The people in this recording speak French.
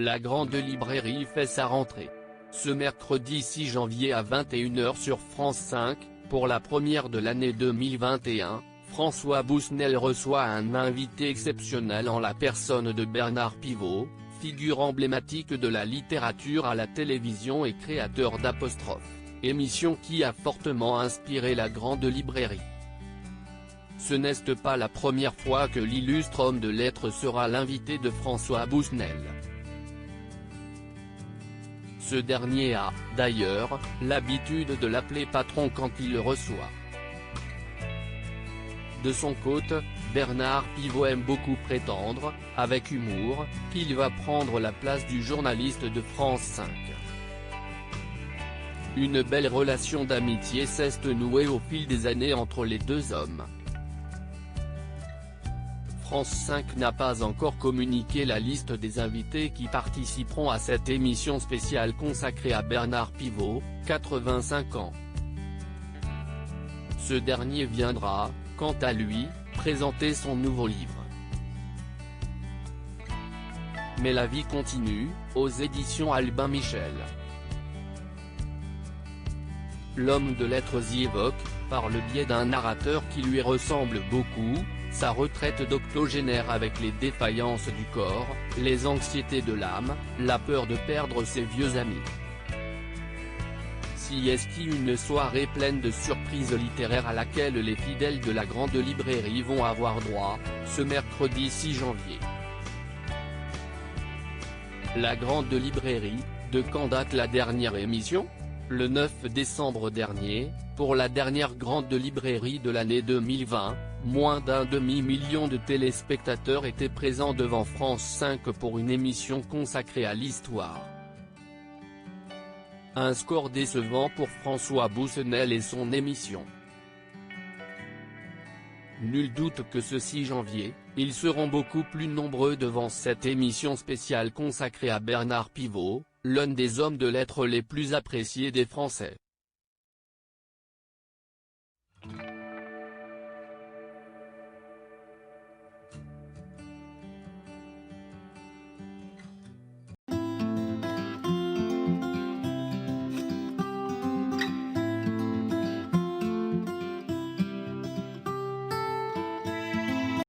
La grande librairie fait sa rentrée. Ce mercredi 6 janvier à 21 h sur France 5, pour la première de l'année 2021, François Bousnel reçoit un invité exceptionnel en la personne de Bernard Pivot, figure emblématique de la littérature à la télévision et créateur d'Apostrophe, émission qui a fortement inspiré la grande librairie. Ce n'est pas la première fois que l'illustre homme de lettres sera l'invité de François Bousnel. Ce dernier a, d'ailleurs, l'habitude de l'appeler patron quand il le reçoit. De son côté, Bernard Pivot aime beaucoup prétendre, avec humour, qu'il va prendre la place du journaliste de France 5. Une belle relation d'amitié s'est nouée au fil des années entre les deux hommes. France 5 n'a pas encore communiqué la liste des invités qui participeront à cette émission spéciale consacrée à Bernard Pivot, 85 ans. Ce dernier viendra, quant à lui, présenter son nouveau livre. Mais la vie continue, aux éditions Albin Michel. L'homme de lettres y évoque, par le biais d'un narrateur qui lui ressemble beaucoup, sa retraite d'octogénaire avec les défaillances du corps, les anxiétés de l'âme, la peur de perdre ses vieux amis. Si est-ce une soirée pleine de surprises littéraires à laquelle les fidèles de la grande librairie vont avoir droit, ce mercredi 6 janvier. La grande librairie, de quand date la dernière émission ? Le 9 décembre dernier, pour la dernière grande librairie de l'année 2020, moins d'un demi-million de téléspectateurs étaient présents devant France 5 pour une émission consacrée à l'histoire. Un score décevant pour François Bousnel et son émission. Nul doute que ce 6 janvier, ils seront beaucoup plus nombreux devant cette émission spéciale consacrée à Bernard Pivot, l'un des hommes de lettres les plus appréciés des Français.